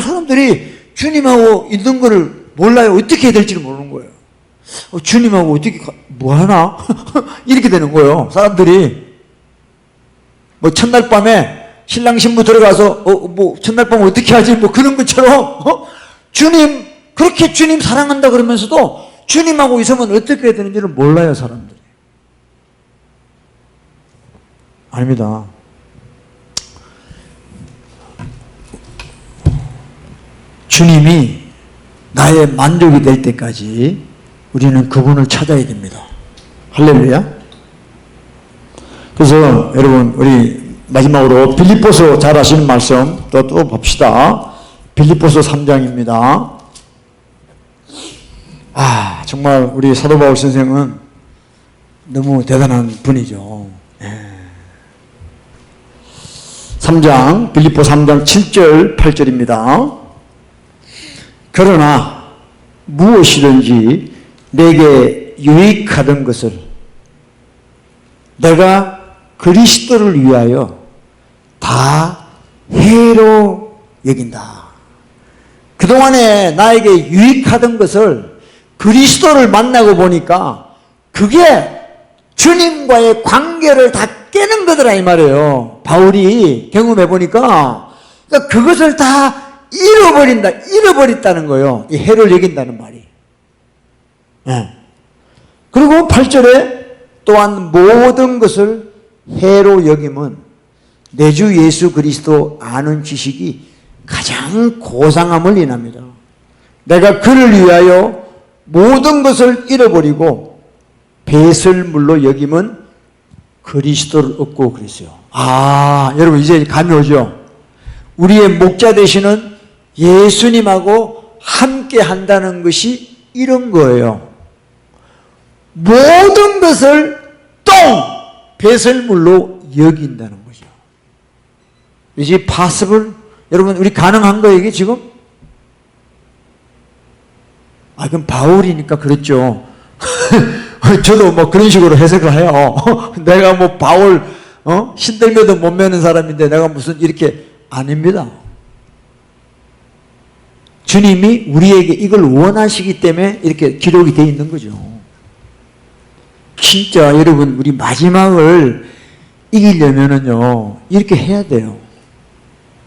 사람들이 주님하고 있는 거를 몰라요. 어떻게 해야 될지를 모르는 거예요. 주님하고 어떻게 뭐하나? 이렇게 되는 거예요. 사람들이 뭐 첫날 밤에 신랑 신부 들어가서 뭐 첫날 밤 어떻게 하지? 뭐 그런 것처럼 주님 그렇게 주님 사랑한다 그러면서도 주님하고 있으면 어떻게 해야 되는지를 몰라요, 사람들이. 아닙니다. 주님이 나의 만족이 될 때까지 우리는 그분을 찾아야 됩니다. 할렐루야. 그래서 여러분 우리 마지막으로 빌립보서 잘 아시는 말씀 또 봅시다. 빌립보서 3장입니다. 정말 우리 사도 바울 선생은 너무 대단한 분이죠. 3장, 빌립보 3장 7절 8절입니다. 그러나 무엇이든지 내게 유익하던 것을 내가 그리스도를 위하여 다 해로 여긴다. 그동안에 나에게 유익하던 것을 그리스도를 만나고 보니까 그게 주님과의 관계를 다 깨는 거더라 이 말이에요. 바울이 경험해 보니까 그러니까 그것을 다 잃어버렸다는 거예요. 이 해를 여긴다는 말이. 그리고 8절에 또한 모든 것을 해로 여김은 내 주 예수 그리스도 아는 지식이 가장 고상함을 인합니다. 내가 그를 위하여 모든 것을 잃어버리고 배설물로 여김은 그리스도를 얻고 그랬어요. 여러분 이제 감이 오죠? 우리의 목자 되시는 예수님하고 함께 한다는 것이 이런 거예요. 모든 것을 배설물로 여긴다는 거죠. 이제 possible? 여러분 우리 가능한 거예요 이게 지금? 그럼 바울이니까 그렇죠. 저도 뭐 그런 식으로 해석을 해요. 내가 뭐 바울 신들매도 못 매는 사람인데 내가 무슨 이렇게 아닙니다. 주님이 우리에게 이걸 원하시기 때문에 이렇게 기록이 되어 있는 거죠. 진짜 여러분 우리 마지막을 이기려면은요 이렇게 해야 돼요.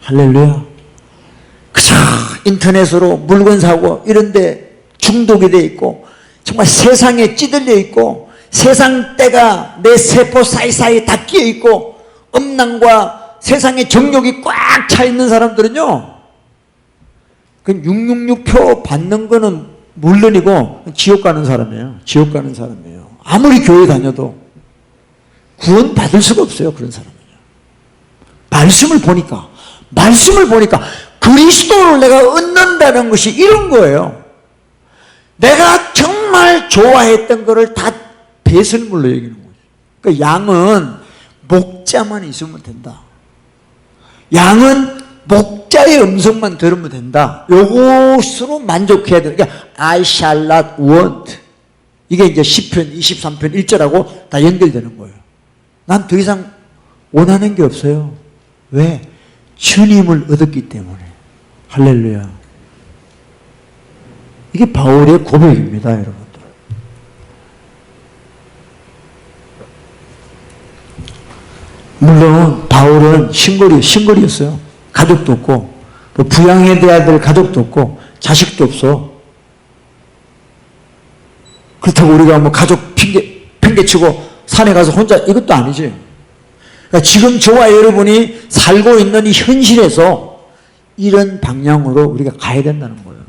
할렐루야. 그저 인터넷으로 물건 사고 이런데 중독이 돼 있고 정말 세상에 찌들려 있고 세상 때가 내 세포 사이사이 다 끼어 있고 음란과 세상의 정욕이 꽉 차 있는 사람들은요 그 666표 받는 거는 물론이고 지옥 가는 사람이에요. 지옥 가는 사람이에요. 아무리 교회 다녀도 구원 받을 수가 없어요. 그런 사람은요. 말씀을 보니까 그리스도를 내가 얻는다는 것이 이런 거예요. 내가 정말 좋아했던 거를 다 배설물로 여기는 거죠. 그러니까 양은 목자만 있으면 된다. 양은 목자의 음성만 들으면 된다. 요것으로 만족해야 돼. 그러니까 I shall not want. 이게 이제 10편, 23편 1절하고 다 연결되는 거예요. 난 더 이상 원하는 게 없어요. 왜? 주님을 얻었기 때문에. 할렐루야. 이게 바울의 고백입니다, 여러분들. 물론 바울은 싱글이었어요. 가족도 없고 또 부양해야 될 가족도 없고 자식도 없어. 그렇다고 우리가 뭐 가족 팽개치고 산에 가서 혼자 이것도 아니지. 그러니까 지금 저와 여러분이 살고 있는 이 현실에서 이런 방향으로 우리가 가야 된다는 거예요.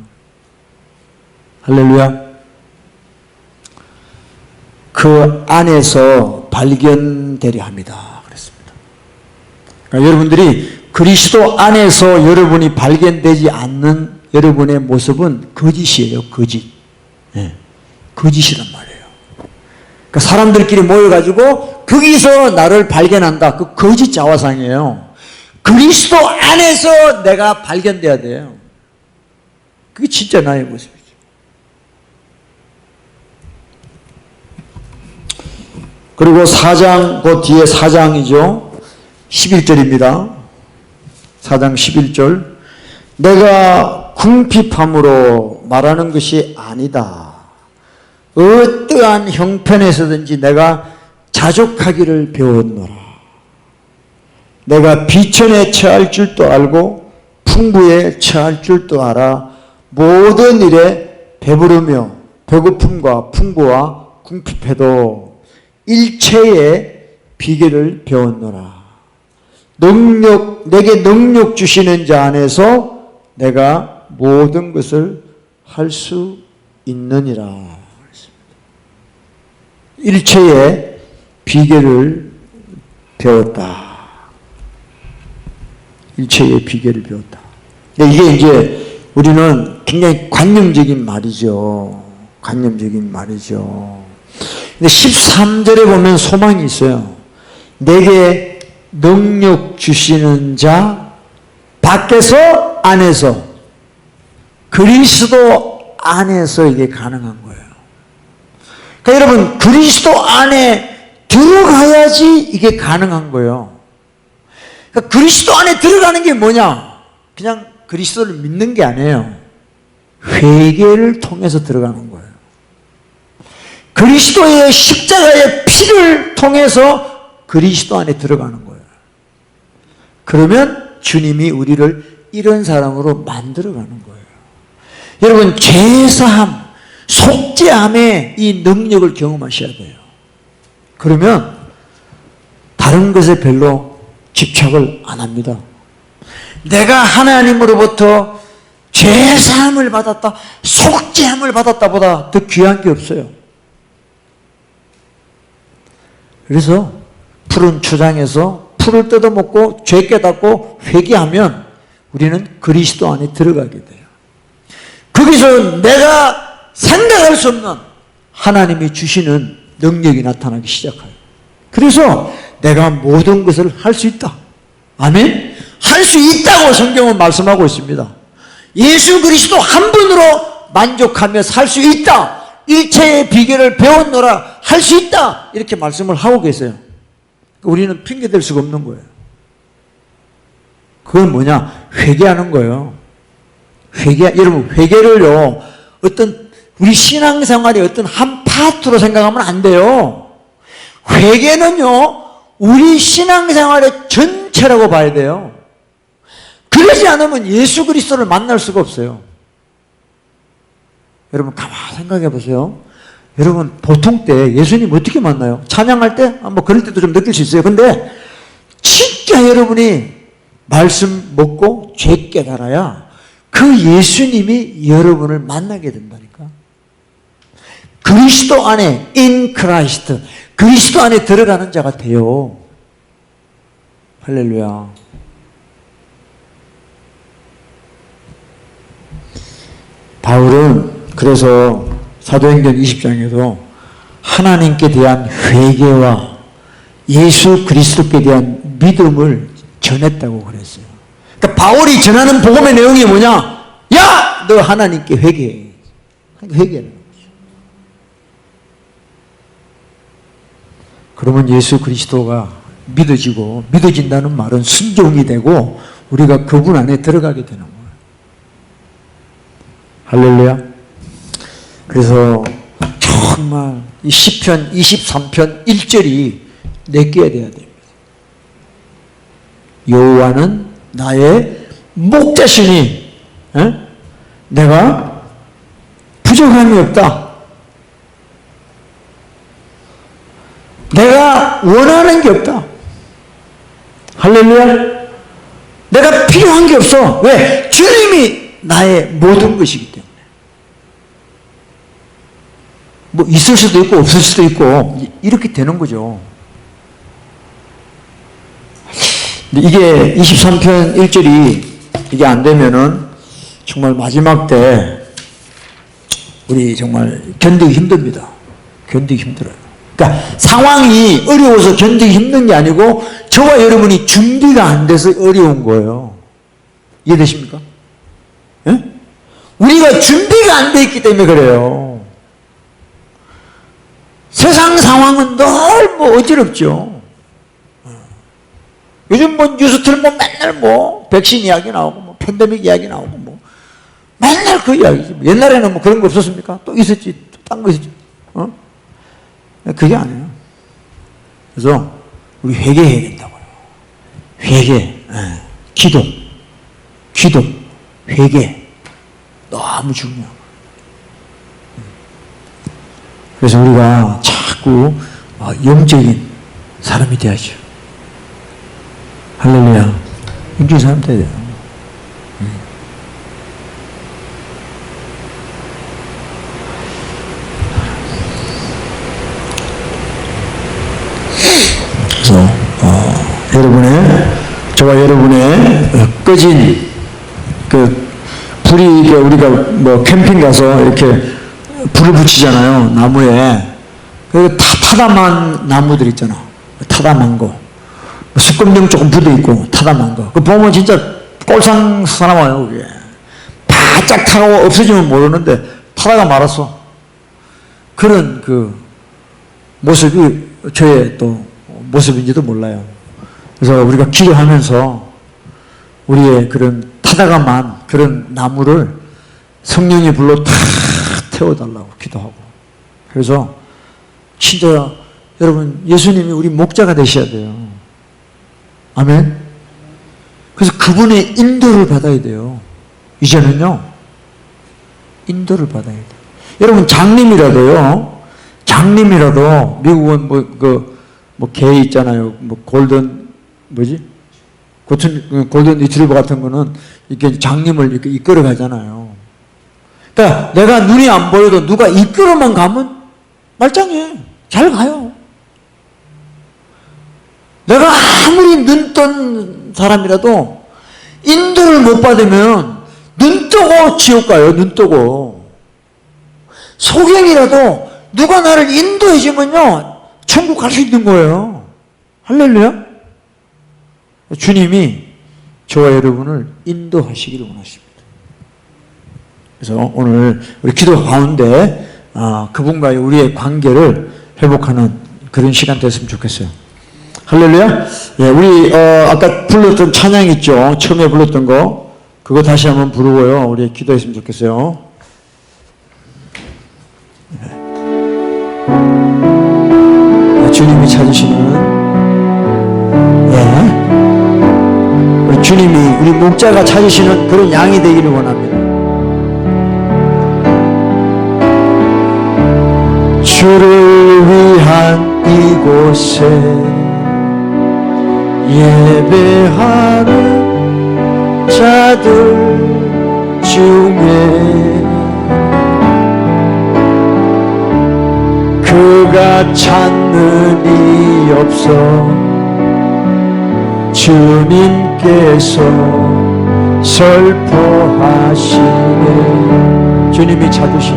할렐루야. 그 안에서 발견되려 합니다. 그랬습니다. 그러니까 여러분들이 그리스도 안에서 여러분이 발견되지 않는 여러분의 모습은 거짓이에요. 거짓. 거짓이란 말이에요. 그러니까 사람들끼리 모여가지고 거기서 나를 발견한다. 그 거짓 자화상이에요. 그리스도 안에서 내가 발견돼야 돼요. 그게 진짜 나의 모습이죠. 그리고 4장, 그 뒤에 4장이죠. 11절입니다. 4장 11절. 내가 궁핍함으로 말하는 것이 아니다. 어떠한 형편에서든지 내가 자족하기를 배웠노라. 내가 비천에 처할 줄도 알고 풍부에 처할 줄도 알아 모든 일에 배부르며 배고픔과 풍부와 궁핍해도 일체의 비결을 배웠노라. 내게 능력 주시는 자 안에서 내가 모든 것을 할 수 있느니라. 일체의 비결을 배웠다. 일체의 비결을 배웠다. 이게 이제 우리는 굉장히 관념적인 말이죠. 관념적인 말이죠. 근데 13절에 보면 소망이 있어요. 내게 능력 주시는 자 밖에서 안에서 그리스도 안에서 이게 가능한 거예요. 그러니까 여러분 그리스도 안에 들어가야지 이게 가능한 거예요. 그러니까 그리스도 안에 들어가는 게 뭐냐? 그냥 그리스도를 믿는 게 아니에요. 회개를 통해서 들어가는 거예요. 그리스도의 십자가의 피를 통해서 그리스도 안에 들어가는 거예요. 그러면 주님이 우리를 이런 사람으로 만들어가는 거예요. 여러분 죄사함, 속죄함의 이 능력을 경험하셔야 돼요. 그러면 다른 것에 별로 집착을 안 합니다. 내가 하나님으로부터 죄사함을 받았다, 속죄함을 받았다 보다 더 귀한 게 없어요. 그래서 푸른 초장에서 풀을 뜯어먹고 죄 깨닫고 회개하면 우리는 그리스도 안에 들어가게 돼요. 거기서 내가 생각할 수 없는 하나님이 주시는 능력이 나타나기 시작해요. 그래서 내가 모든 것을 할 수 있다. 아멘? 할 수 있다고 성경은 말씀하고 있습니다. 예수 그리스도 한 분으로 만족하며 살 수 있다. 일체의 비결을 배웠노라. 할 수 있다. 이렇게 말씀을 하고 계세요. 우리는 핑계댈 수가 없는 거예요. 그건 뭐냐? 회개하는 거예요. 여러분 회개를요 어떤 우리 신앙생활의 어떤 한 파트로 생각하면 안 돼요. 회개는요 우리 신앙생활의 전체라고 봐야 돼요. 그러지 않으면 예수 그리스도를 만날 수가 없어요. 여러분 가만히 생각해 보세요. 여러분 보통 때 예수님 어떻게 만나요? 찬양할 때? 뭐 그럴 때도 좀 느낄 수 있어요. 근데 진짜 여러분이 말씀 먹고 죄 깨달아야 그 예수님이 여러분을 만나게 된다니까. 그리스도 안에 in Christ, 그리스도 안에 들어가는 자가 돼요. 할렐루야. 바울은 그래서 사도행전 20장에도 하나님께 대한 회개와 예수 그리스도께 대한 믿음을 전했다고 그랬어요. 그러니까 바울이 전하는 복음의 내용이 뭐냐? 야! 너 하나님께 회개해. 회개하는 거죠. 그러면 예수 그리스도가 믿어지고, 믿어진다는 말은 순종이 되고 우리가 그분 안에 들어가게 되는 거예요. 할렐루야. 그래서 정말 이 시편 23편 1절이 내게 돼야 됩니다. 여호와는 나의 목자시니 내가 부족함이 없다. 내가 원하는 게 없다. 할렐루야. 내가 필요한 게 없어. 왜? 주님이 나의 모든 것이기 때문에. 뭐 있을 수도 있고 없을 수도 있고 이렇게 되는 거죠. 이게 23편 1절이 이게 안 되면은 정말 마지막 때 우리 정말 견디기 힘듭니다. 견디기 힘들어요. 그러니까 상황이 어려워서 견디기 힘든 게 아니고 저와 여러분이 준비가 안 돼서 어려운 거예요. 이해되십니까? 예? 우리가 준비가 안 돼 있기 때문에 그래요. 세상 상황은 늘 뭐 어지럽죠. 요즘 뭐 뉴스 틀면 맨날 뭐 백신 이야기 나오고 뭐 팬데믹 이야기 나오고 뭐 맨날 그 이야기지. 옛날에는 뭐 그런 거 없었습니까? 또 있었지. 또 딴 거 있었지. 그게 아니에요. 그래서 우리 회개해야 된다고요. 회개, 기도, 회개 너무 중요해요. 그래서 우리가 자꾸 영적인 사람이 돼야죠. 할렐루야. 영적인 사람 돼야 돼요. 그래서 여러분의 저와 여러분의 꺼진 그 불이 이게 우리가 뭐 캠핑 가서 이렇게 불을 붙이잖아요. 나무에. 그 타담한 나무들 있잖아. 타담한 거. 숯검정 조금 묻어 있고 타담한 거. 그 보면 진짜 꼴상 사나워요. 그게. 바짝 타고 없어지면 모르는데 타다가 말았어. 그런 그 모습이 저의 또 모습인지도 몰라요. 그래서 우리가 기도하면서 우리의 그런 타다가만 그런 나무를 성령의 불로 탁 태워달라고 기도하고. 그래서 진짜 여러분 예수님이 우리 목자가 되셔야 돼요. 아멘. 그래서 그분의 인도를 받아야 돼요. 이제는요 인도를 받아야 돼요. 여러분 장님이라도 미국은 뭐 개 있잖아요. 뭐 골든 골든 리트리버 같은 거는 이렇게 장님을 이렇게 이끌어 가잖아요. 그러니까 내가 눈이 안 보여도 누가 이끌어만 가면 말짱해. 잘 가요. 내가 아무리 눈 뜬 사람이라도 인도를 못 받으면 눈 뜨고 지옥 가요. 눈 뜨고. 소경이라도 누가 나를 인도해 주면요 천국 갈 수 있는 거예요. 할렐루야. 주님이 저와 여러분을 인도하시기를 원하십니다. 그래서 오늘 우리 기도 가운데 그분과의 우리의 관계를 회복하는 그런 시간 됐으면 좋겠어요. 할렐루야. 예, 우리 아까 불렀던 찬양 있죠. 처음에 불렀던 거 그거 다시 한번 부르고요. 우리 기도했으면 좋겠어요. 주님이 찾으시는 우리 주님이 우리 목자가 찾으시는 그런 양이 되기를 원합니다. 주를 위한 이곳에 예배하는 자들 중에 그가 찾는 이 없어 주님께서 설포하시네. 주님이 찾으시는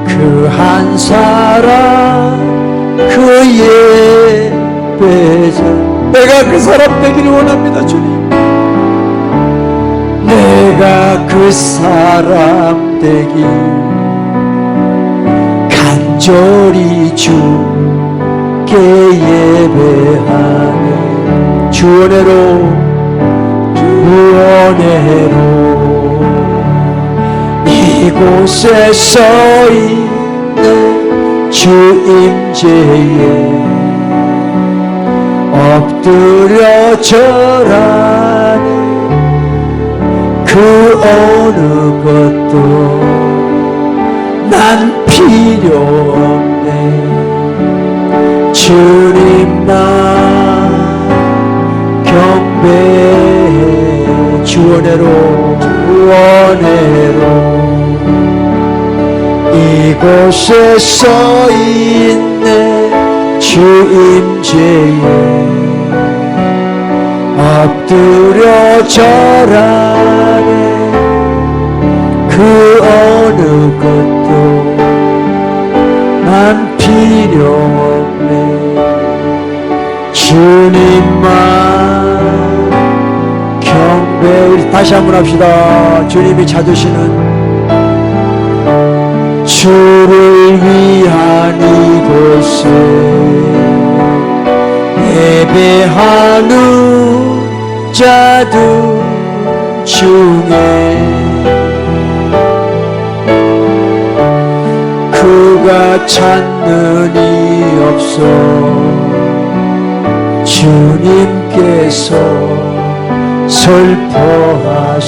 그 한 사람 그 예배자 내가 그 사람 되기를 원합니다. 주님 내가 그 사람 되길 간절히 주께 예배하네. 주원회로 이곳에 서 있는 주 임재에 엎드려 절하네. 그 어느 것도 난 필요 없네. 주님 나 경배해. 주원회로 이곳에 서 있네. 주 임재에 엎드려 절하네. 그 어느 것도 난 필요 없네. 주님만 경배. 우리 다시 한번 합시다. 주님이 찾으시는 주를 위한 이곳에 예배하는 자들 중에 그가 찾는 이 없어 주님께서 설포하시네.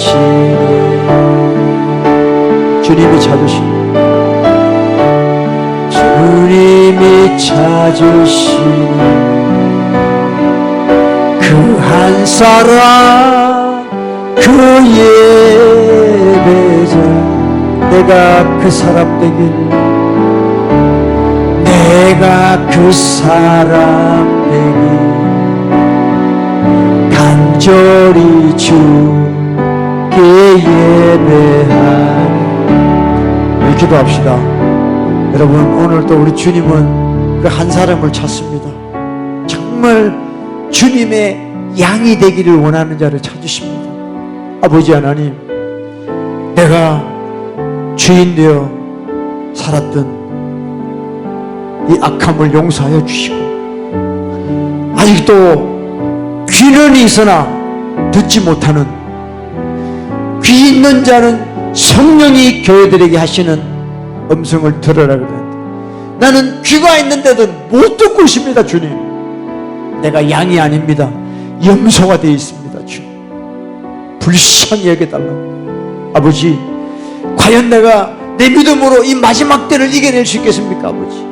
주님이 찾으시네. 주님이 찾으시는 그 한 사람 그 예배자 내가 그 사람 되길, 내가 그 사람 되길, 간절히 주께 예배하리. 우리 기도합시다. 여러분, 오늘도 우리 주님은 그 한 사람을 찾습니다. 정말 주님의 양이 되기를 원하는 자를 찾으십니다. 아버지 하나님, 내가 주인 되어 살았던 이 악함을 용서하여 주시고, 아직도 귀는 있으나 듣지 못하는, 귀 있는 자는 성령이 교회들에게 하시는 음성을 들으라 그랬는데 나는 귀가 있는데도 못 듣고 있습니다. 주님, 내가 양이 아닙니다. 염소가 되어 있습니다. 주님, 불쌍히 여겨달라고. 아버지, 과연 내가 내 믿음으로 이 마지막 때를 이겨낼 수 있겠습니까? 아버지,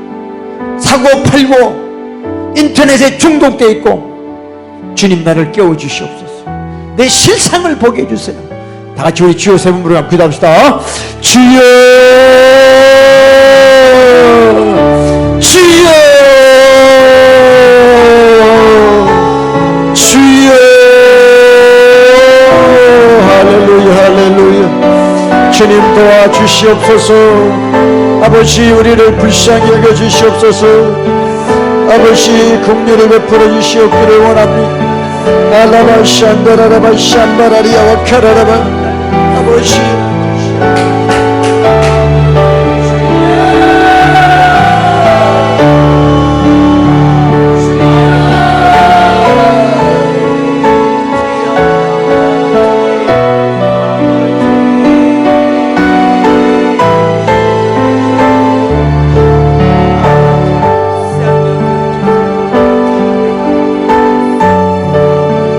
사고 팔고 인터넷에 중독되어 있고, 주님 나를 깨워주시옵소서. 내 실상을 보게 해주세요. 다 같이 우리 주여 세 번 부르고 기도합시다. 주여, 주여, 주여. 할렐루야, 할렐루야. 주님 도와주시옵소서. 아버지, 우리를 불쌍히 여겨주시옵소서. 아버지, 긍휼을 베풀어 주시옵기를 원합니다. 알라바 샨다라라바 샨바라리아와 카라라바. 아버지,